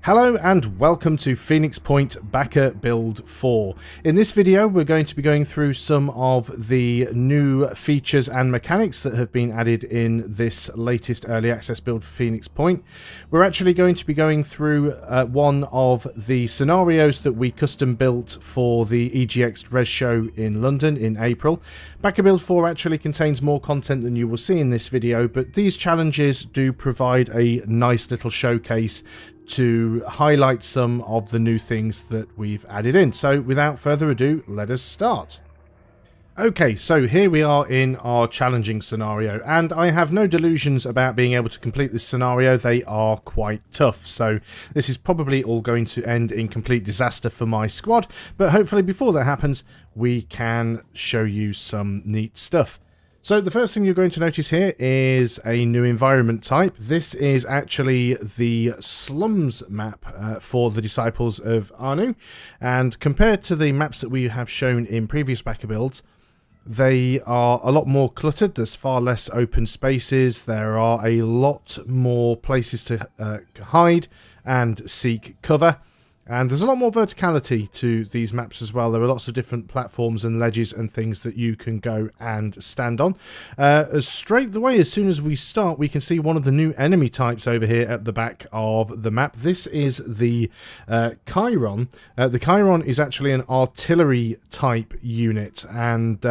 Hello and welcome to Phoenix Point Backer Build 4. In this video we're going to be going through some of the new features and mechanics that have been added in this latest early access build for Phoenix Point. We're actually going to be going through one of the scenarios that we custom built for the EGX Res show in London in April. Backer Build 4 actually contains more content than you will see in this video, but these challenges do provide a nice little showcase to highlight some of the new things that we've added in. So without further ado, let us start. Okay, so here we are in our challenging scenario, and I have no delusions about being able to complete this scenario. They are quite tough, so this is probably all going to end in complete disaster for my squad, but hopefully before that happens we can show you some neat stuff. So the first thing you're going to notice here is a new environment type. This is actually the Slums Map for the Disciples of Anu, and compared to the maps that we have shown in previous backer builds, they are a lot more cluttered. There's far less open spaces, there are a lot more places to hide and seek cover. And there's a lot more verticality to these maps as well. There are lots of different platforms and ledges and things that you can go and stand on. Straight away, as soon as we start, we can see one of the new enemy types over here at the back of the map. This is the Chiron. The Chiron is actually an artillery type unit, and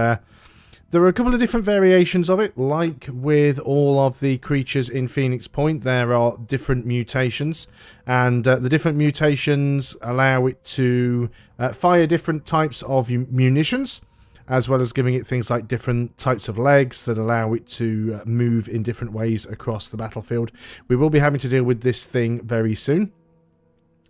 there are a couple of different variations of it. Like with all of the creatures in Phoenix Point, there are different mutations, and the different mutations allow it to fire different types of munitions, as well as giving it things like different types of legs that allow it to move in different ways across the battlefield. We will be having to deal with this thing very soon.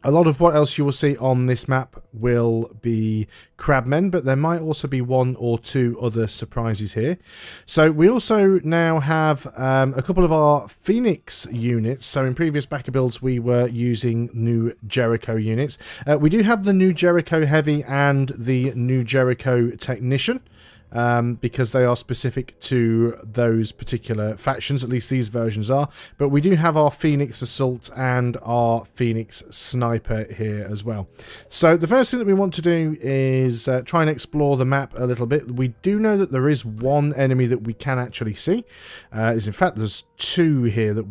A lot of what else you will see on this map will be crabmen, but there might also be one or two other surprises here. So we also now have a couple of our Phoenix units. So in previous backer builds we were using new Jericho units. We do have the new Jericho Heavy and the new Jericho Technician. Because they are specific to those particular factions, at least these versions are. But we do have our Phoenix Assault and our Phoenix Sniper here as well. So the first thing that we want to do is try and explore the map a little bit. We do know that there is one enemy that we can actually see. In fact, there's two here that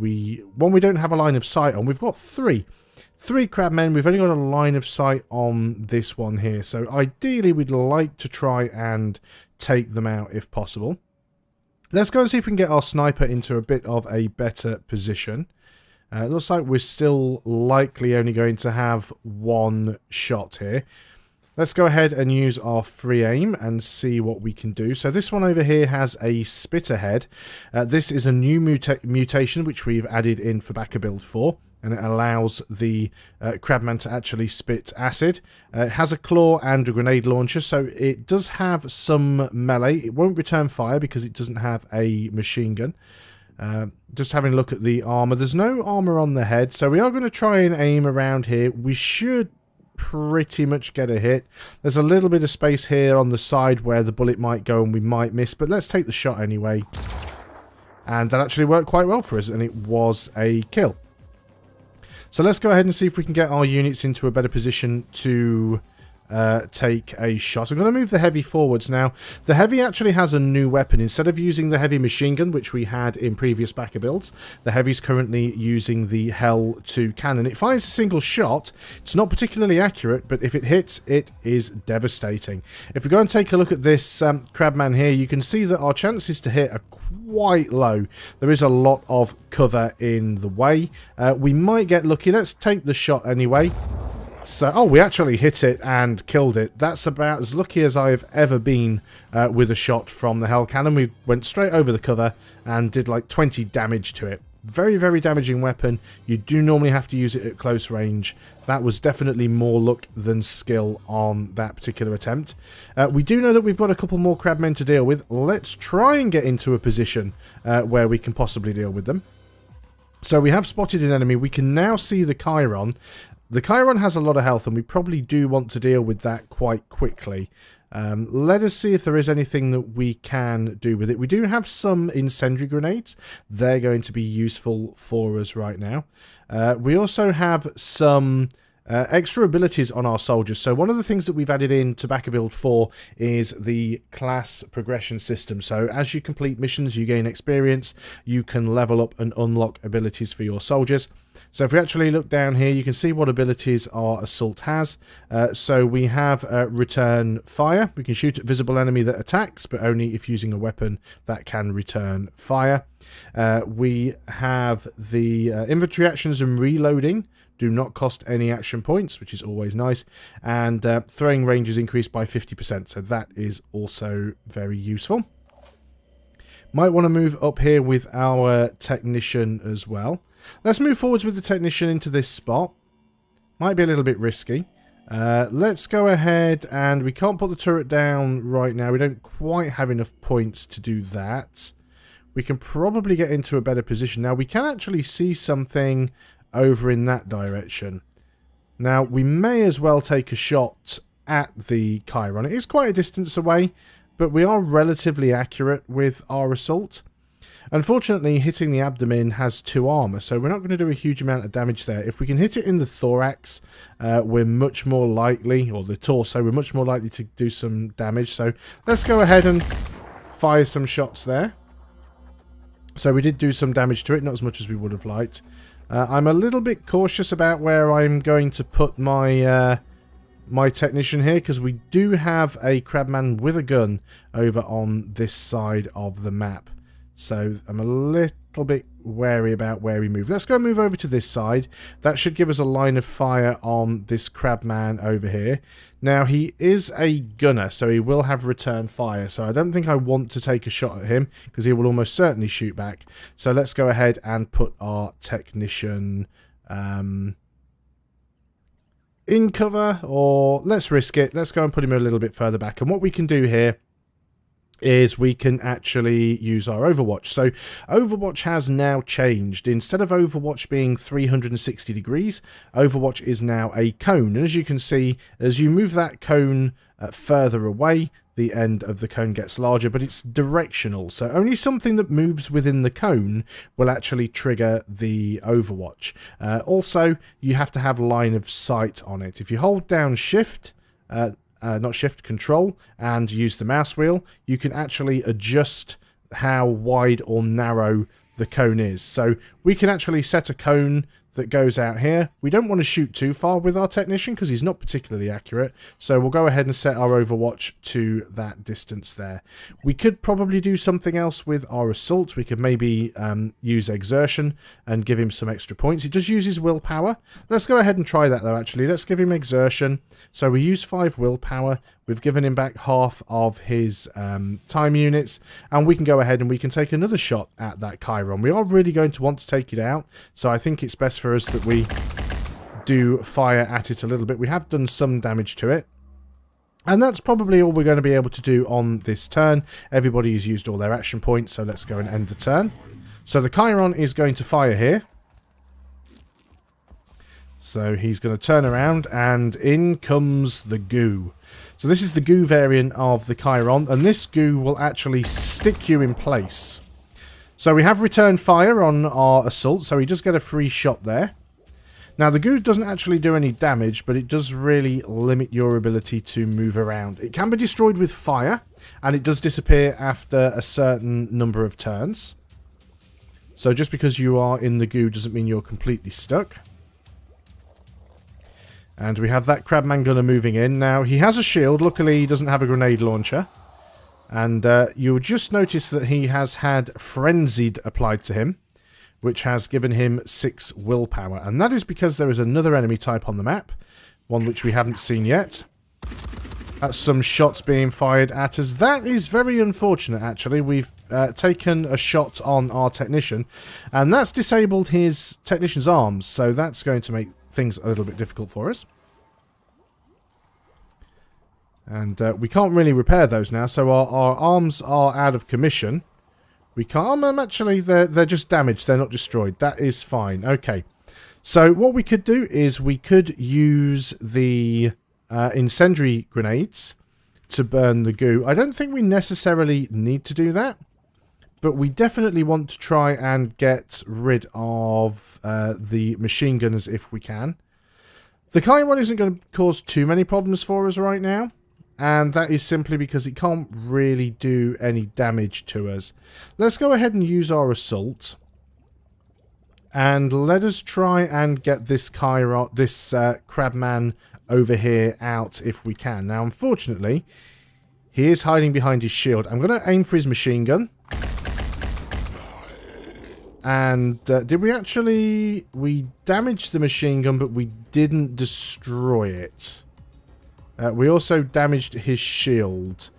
one we don't have a line of sight on. We've got three crabmen. We've only got a line of sight on this one here. So ideally we'd like to try and take them out if possible. Let's go and see if we can get our sniper into a bit of a better position. It looks like we're still likely only going to have one shot here. Let's go ahead and use our free aim and see what we can do. So this one over here has a spitter head. This is a new mutation which we've added in for Backer Build 4. And it allows the crabman to actually spit acid. It has a claw and a grenade launcher, so it does have some melee. It won't return fire because it doesn't have a machine gun. Just having a look at the armor. There's no armor on the head, so we are going to try and aim around here. We should pretty much get a hit. There's a little bit of space here on the side where the bullet might go and we might miss, but let's take the shot anyway. And that actually worked quite well for us, and it was a kill. So let's go ahead and see if we can get our units into a better position to take a shot. I'm going to move the heavy forwards now. The heavy actually has a new weapon. Instead of using the heavy machine gun, which we had in previous backer builds, the heavy's currently using the Hell 2 cannon. It fires a single shot. It's not particularly accurate, but if it hits, it is devastating. If we go and take a look at this crabman here, you can see that our chances to hit are quite low. There is a lot of cover in the way. We might get lucky. Let's take the shot anyway. So, oh, we actually hit it and killed it. That's about as lucky as I've ever been with a shot from the Hell Cannon. We went straight over the cover and did like 20 damage to it. Very, very damaging weapon. You do normally have to use it at close range. That was definitely more luck than skill on that particular attempt. We do know that we've got a couple more crabmen to deal with. Let's try and get into a position where we can possibly deal with them. So we have spotted an enemy. We can now see the Chiron. The Chiron has a lot of health, and we probably do want to deal with that quite quickly. Let us see if there is anything that we can do with it. We do have some Incendiary Grenades. They're going to be useful for us right now. We also have some extra abilities on our soldiers. So one of the things that we've added in to Backer Build 4 is the class progression system. So as you complete missions, you gain experience, you can level up and unlock abilities for your soldiers. So if we actually look down here, you can see what abilities our assault has. So we have return fire. We can shoot at visible enemy that attacks, but only if using a weapon that can return fire. We have the inventory actions and reloading. Do not cost any action points, which is always nice. And throwing range is increased by 50%, so that is also very useful. Might want to move up here with our technician as well. Let's move forwards with the technician into this spot. Might be a little bit risky. Let's go ahead, and we can't put the turret down right now. We don't quite have enough points to do that. We can probably get into a better position. Now, we can actually see something over in that direction. Now, we may as well take a shot at the Chiron. It is quite a distance away, but we are relatively accurate with our assault. Unfortunately, hitting the abdomen has 2 armor, so we're not going to do a huge amount of damage there. If we can hit it in the thorax, we're much more likely, or the torso, we're much more likely to do some damage. So let's go ahead and fire some shots there. So we did do some damage to it, not as much as we would have liked. I'm a little bit cautious about where I'm going to put my my technician here, because we do have a crabman with a gun over on this side of the map. So I'm a little bit wary about where we move. Let's go move over to this side. That should give us a line of fire on this crabman over here. Now, he is a gunner, so he will have return fire. So I don't think I want to take a shot at him, because he will almost certainly shoot back. So let's go ahead and put our technician in cover, or let's risk it. Let's go and put him a little bit further back. And what we can do here is we can actually use our Overwatch. So Overwatch has now changed. Instead of Overwatch being 360 degrees, Overwatch is now a cone. And as you can see, as you move that cone further away, the end of the cone gets larger, but it's directional. So only something that moves within the cone will actually trigger the Overwatch. Also, you have to have line of sight on it. If you hold down Shift, not Shift, Control, and use the mouse wheel, you can actually adjust how wide or narrow the cone is. So we can actually set a cone that goes out here. We don't want to shoot too far with our technician because he's not particularly accurate, so we'll go ahead and set our Overwatch to that distance there. We could probably do something else with our assault. We could maybe use exertion and give him some extra points. It does use his willpower. Let's go ahead and try that though, actually. Let's give him exertion. So we use 5 willpower. We've given him back half of his time units, and we can go ahead and we can take another shot at that Chiron. We are really going to want to take it out, so I think it's best for us that we do fire at it a little bit. We have done some damage to it, and that's probably all we're going to be able to do on this turn. Everybody has used all their action points, so let's go and end the turn. So the Chiron is going to fire here. So he's going to turn around, and in comes the goo. So this is the goo variant of the Chiron, and this goo will actually stick you in place. So we have return fire on our assault, so he does get a free shot there. Now the goo doesn't actually do any damage, but it does really limit your ability to move around. It can be destroyed with fire, and it does disappear after a certain number of turns. So just because you are in the goo doesn't mean you're completely stuck. And we have that Crabman Gunner moving in. Now, he has a shield. Luckily, he doesn't have a grenade launcher. And you'll just notice that he has had Frenzied applied to him, which has given him 6 willpower. And that is because there is another enemy type on the map, one which we haven't seen yet. That's some shots being fired at us. That is very unfortunate, actually. We've taken a shot on our technician, and that's disabled his technician's arms, so that's going to make things a little bit difficult for us. And we can't really repair those now, so our arms are out of commission. We can't, actually, they're just damaged, they're not destroyed. That is fine. Okay, so what we could do is we could use the Incendiary Grenades to burn the goo. I don't think we necessarily need to do that, but we definitely want to try and get rid of the machine gunners if we can. The Chiron isn't going to cause too many problems for us right now, and that is simply because it can't really do any damage to us. Let's go ahead and use our assault, and let us try and get this Chiron, this crabman over here out if we can. Now, unfortunately, he is hiding behind his shield. I'm going to aim for his machine gun. And did we actually... We damaged the machine gun, but we didn't destroy it. We also damaged his shield.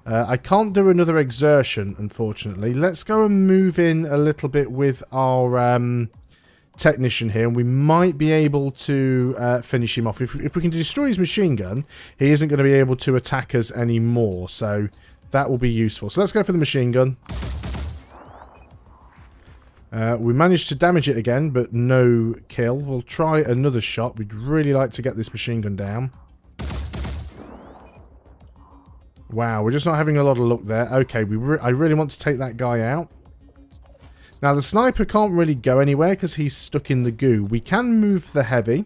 I can't do another exertion, unfortunately. Let's go and move in a little bit with our technician here, and we might be able to finish him off. If we can destroy his machine gun, he isn't going to be able to attack us anymore, so that will be useful. So let's go for the machine gun. We managed to damage it again, but no kill. We'll try another shot. We'd really like to get this machine gun down. Wow, we're just not having a lot of luck there. Okay, I really want to take that guy out. Now, the sniper can't really go anywhere because he's stuck in the goo. We can move the heavy.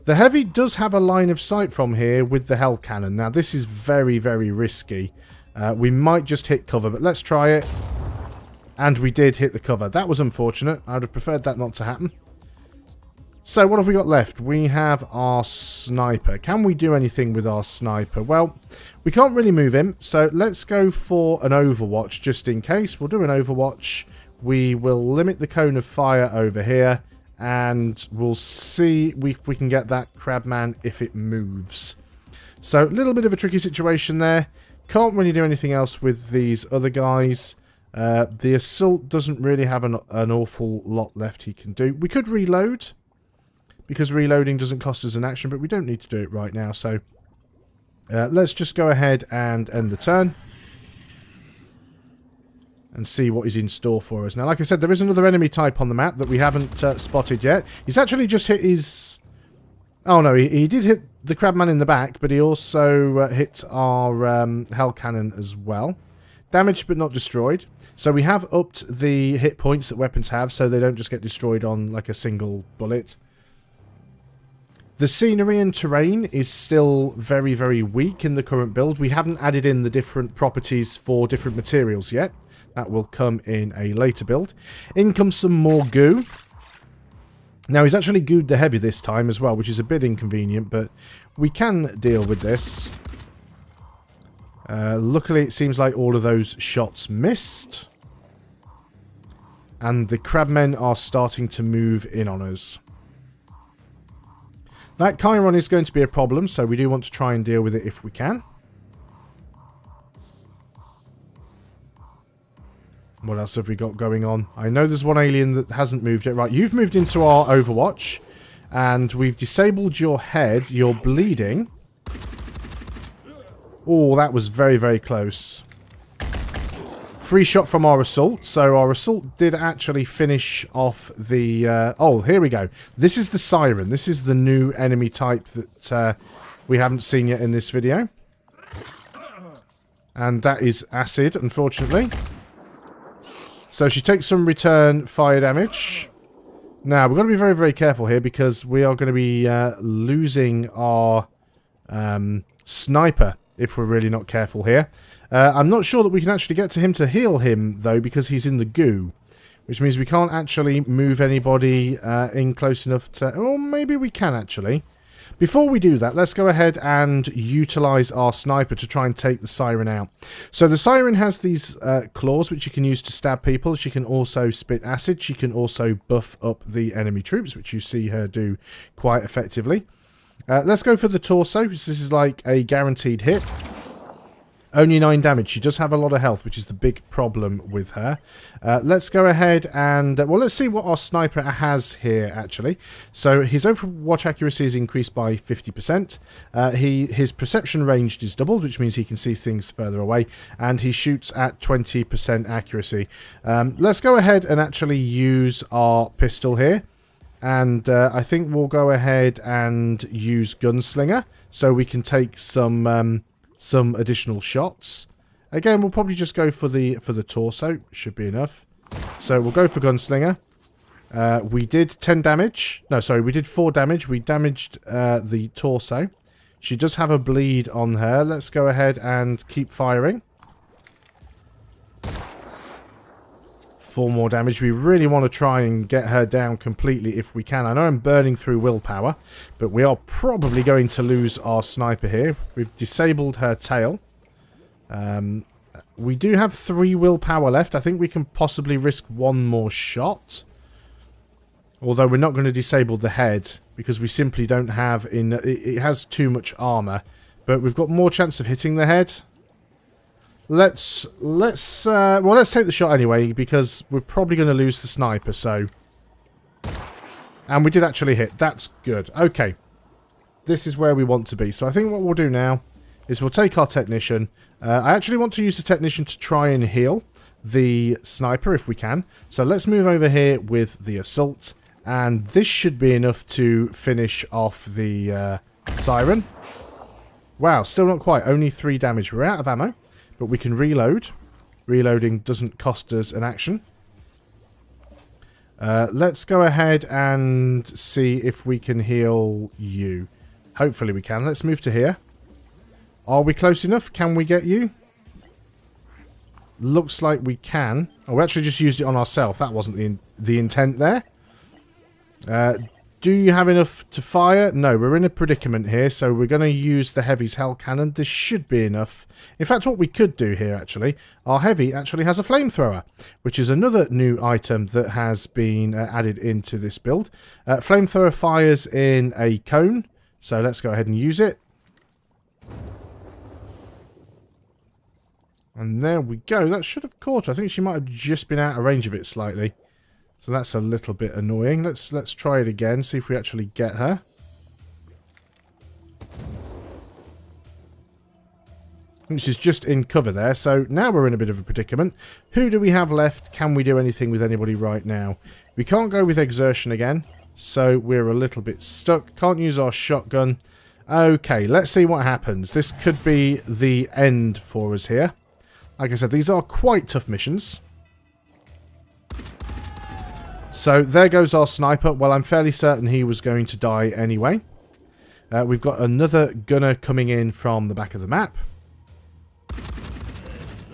The heavy does have a line of sight from here with the hell cannon. Now, this is very, very risky. We might just hit cover, but let's try it. And we did hit the cover. That was unfortunate. I would have preferred that not to happen. So, what have we got left? We have our sniper. Can we do anything with our sniper? Well, we can't really move him. So, let's go for an overwatch just in case. We'll do an overwatch. We will limit the cone of fire over here. And we'll see if we can get that crabman if it moves. So, a little bit of a tricky situation there. Can't really do anything else with these other guys. The assault doesn't really have an awful lot left he can do. We could reload, because reloading doesn't cost us an action, but we don't need to do it right now. So let's just go ahead and end the turn and see what is in store for us. Now, like I said, there is another enemy type on the map that we haven't spotted yet. He's actually just hit his... Oh no, he did hit the crabman in the back, but he also hit our hell cannon as well. Damaged but not destroyed. So we have upped the hit points that weapons have, so they don't just get destroyed on like a single bullet. The scenery and terrain is still very, very weak in the current build. We haven't added in the different properties for different materials yet. That will come in a later build. In comes some more goo. Now, he's actually gooed the heavy this time as well, which is a bit inconvenient, but we can deal with this. Luckily, it seems like all of those shots missed. And the crabmen are starting to move in on us. That Chiron is going to be a problem, so we do want to try and deal with it if we can. What else have we got going on? I know there's one alien that hasn't moved yet. Right, you've moved into our Overwatch. And we've disabled your head. You're bleeding. Oh, that was very, very close. Free shot from our assault. So our assault did actually finish off the... oh, here we go. This is the Siren. This is the new enemy type that we haven't seen yet in this video. And that is acid, unfortunately. So she takes some return fire damage. Now, we've got to be very, very careful here because we are going to be losing our sniper if we're really not careful here. I'm not sure that we can actually get to him to heal him, though, because he's in the goo. Which means we can't actually move anybody in close enough to... Oh, maybe we can, actually. Before we do that, let's go ahead and utilize our sniper to try and take the Siren out. So the Siren has these claws which you can use to stab people. She can also spit acid. She can also buff up the enemy troops, which you see her do quite effectively. Let's go for the torso, because this is like a guaranteed hit. Only 9 damage. She does have a lot of health, which is the big problem with her. Let's go ahead and... well, let's see what our sniper has here, actually. So, his overwatch accuracy is increased by 50%. His perception range is doubled, which means he can see things further away. And he shoots at 20% accuracy. Let's go ahead and actually use our pistol here. And I think we'll go ahead and use Gunslinger. So we can take some some additional shots. Again, we'll probably just go for the torso. Should be enough. So we'll go for Gunslinger. We did 10 damage. No, sorry, we did 4 damage. We damaged the torso. She does have a bleed on her. Let's go ahead and keep firing. 4 more damage. We really want to try and get her down completely if we can. I know I'm burning through willpower, but we are probably going to lose our sniper here. We've disabled her tail. We do have 3 willpower left. I think we can possibly risk 1 more shot. Although we're not going to disable the head because we simply don't have it has too much armor. But we've got more chance of hitting the head. Let's take the shot anyway because we're probably going to lose the sniper. So, and we did actually hit. That's good. Okay, this is where we want to be. So I think what we'll do now is we'll take our technician. I actually want to use the technician to try and heal the sniper if we can. So let's move over here with the assault. And this should be enough to finish off the Siren. Wow, still not quite. Only 3 damage. We're out of ammo. But we can reload. Reloading doesn't cost us an action. Let's go ahead and see if we can heal you. Hopefully we can. Let's move to here. Are we close enough? Can we get you? Looks like we can. Oh, we actually just used it on ourselves. That wasn't the intent there. Do you have enough to fire? No, we're in a predicament here, so we're going to use the heavy's hell cannon. This should be enough. In fact, what we could do here, actually, our heavy actually has a flamethrower, which is another new item that has been added into this build. Flamethrower fires in a cone, so let's go ahead and use it. And there we go. That should have caught her. I think she might have just been out of range of it slightly. So that's a little bit annoying. Let's try it again, see if we actually get her. She's just in cover there, so now we're in a bit of a predicament. Who do we have left? Can we do anything with anybody right now? We can't go with exertion again, so we're a little bit stuck. Can't use our shotgun. Okay, let's see what happens. This could be the end for us here. Like I said, these are quite tough missions. So there goes our sniper. Well, I'm fairly certain he was going to die anyway. We've got another gunner coming in from the back of the map.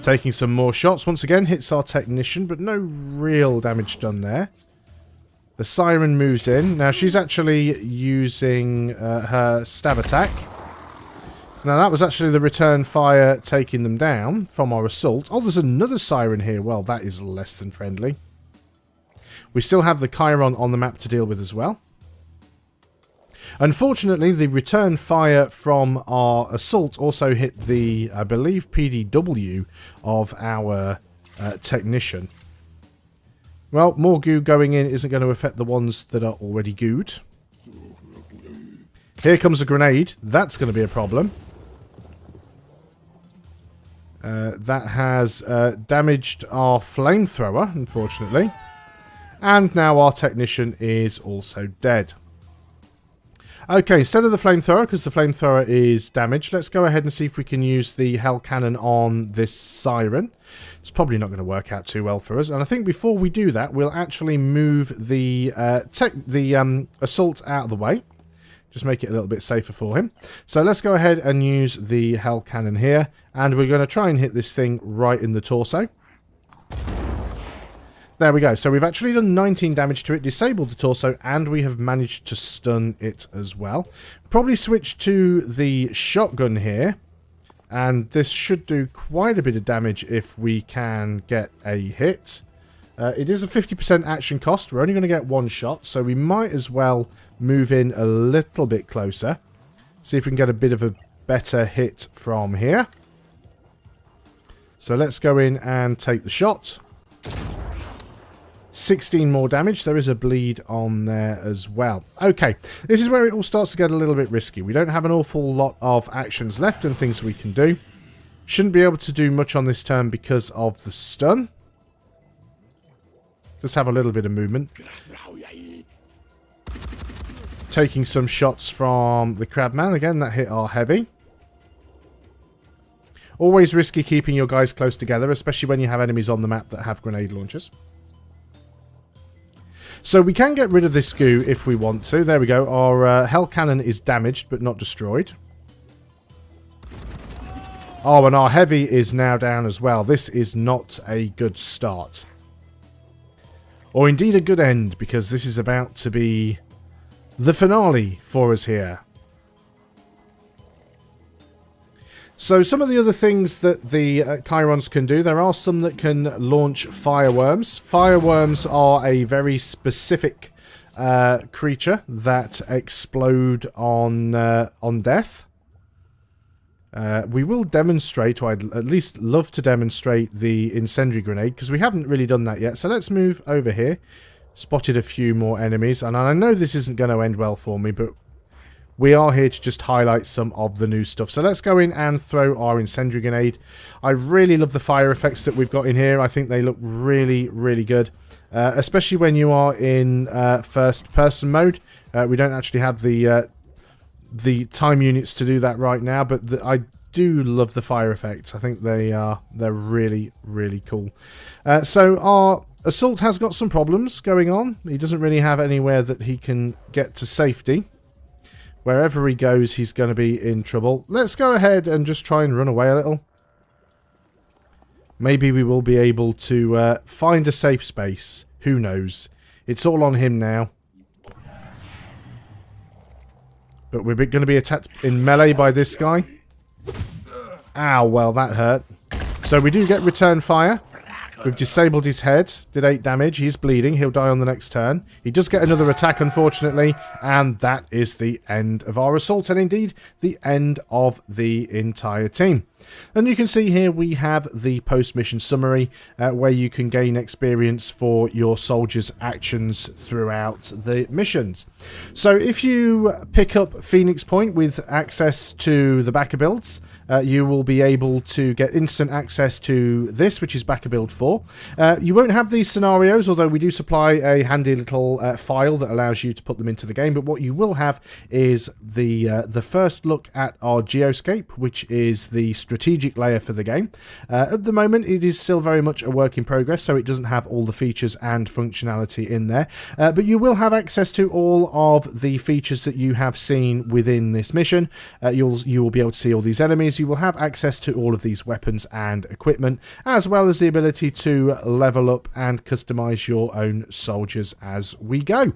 Taking some more shots. Once again, hits our technician, but no real damage done there. The Siren moves in. Now, she's actually using her stab attack. Now, that was actually the return fire taking them down from our assault. Oh, there's another Siren here. Well, that is less than friendly. We still have the Chiron on the map to deal with as well. Unfortunately, the return fire from our assault also hit the, I believe, PDW of our technician. Well, more goo going in isn't going to affect the ones that are already gooed. Here comes a grenade. That's going to be a problem. That has damaged our flamethrower, unfortunately. And now our technician is also dead. Okay, instead of the flamethrower, because the flamethrower is damaged, let's go ahead and see if we can use the hell cannon on this Siren. It's probably not going to work out too well for us. And I think before we do that, we'll actually move the assault out of the way. Just make it a little bit safer for him. So let's go ahead and use the hell cannon here. And we're going to try and hit this thing right in the torso. There we go. So we've actually done 19 damage to it, disabled the torso, and we have managed to stun it as well. Probably switch to the shotgun here. And this should do quite a bit of damage if we can get a hit. It is a 50% action cost. We're only going to get 1 shot, so we might as well move in a little bit closer. See if we can get a bit of a better hit from here. So let's go in and take the shot. 16 more damage. There is a bleed on there as well. Okay, this is where it all starts to get a little bit risky. We don't have an awful lot of actions left and things we can do. Shouldn't be able to do much on this turn because of the stun. Let's have a little bit of movement. Taking some shots from the Crabman. Again, that hit our heavy. Always risky keeping your guys close together, especially when you have enemies on the map that have grenade launchers. So we can get rid of this goo if we want to. There we go. Our hell cannon is damaged but not destroyed. Oh, and our heavy is now down as well. This is not a good start. Or indeed a good end, because this is about to be the finale for us here. So some of the other things that the Chirons can do, there are some that can launch fireworms. Fireworms are a very specific creature that explode on death. We will demonstrate, or I'd at least love to demonstrate, the Incendiary Grenade, because we haven't really done that yet. So let's move over here. Spotted a few more enemies, and I know this isn't going to end well for me, but we are here to just highlight some of the new stuff. So let's go in and throw our Incendiary Grenade. I really love the fire effects that we've got in here. I think they look really, really good, especially when you are in first-person mode. We don't actually have the time units to do that right now, but I do love the fire effects. I think they're really, really cool. So our assault has got some problems going on. He doesn't really have anywhere that he can get to safety. Wherever he goes, he's going to be in trouble. Let's go ahead and just try and run away a little. Maybe we will be able to find a safe space. Who knows? It's all on him now. But we're going to be attacked in melee by this guy. Ow, well, that hurt. So we do get return fire. We've disabled his head. Did 8 damage. He's bleeding. He'll die on the next turn. He does get another attack, unfortunately. And that is the end of our assault. And indeed, the end of the entire team. And you can see here we have the post-mission summary where you can gain experience for your soldiers' actions throughout the missions. So if you pick up Phoenix Point with access to the backer builds, you will be able to get instant access to this, which is Backer Build 4. You won't have these scenarios, although we do supply a handy little file that allows you to put them into the game. But what you will have is the first look at our geoscape, which is the strategic layer for the game. At the moment, it is still very much a work in progress, so it doesn't have all the features and functionality in there. But you will have access to all of the features that you have seen within this mission. You will be able to see all these enemies. You will have access to all of these weapons and equipment, as well as the ability to level up and customize your own soldiers as we go.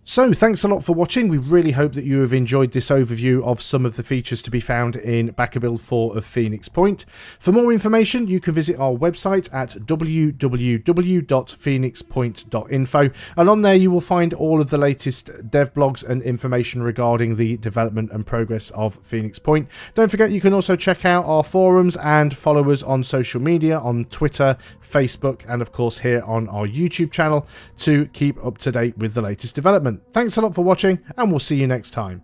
So, thanks a lot for watching. We really hope that you have enjoyed this overview of some of the features to be found in Backer Build 4 of Phoenix Point. For more information, you can visit our website at www.phoenixpoint.info, and on there you will find all of the latest dev blogs and information regarding the development and progress of Phoenix Point. Don't forget, you can also check out our forums and follow us on social media, on Twitter, Facebook, and of course here on our YouTube channel to keep up to date with the latest development. Thanks a lot for watching, and we'll see you next time.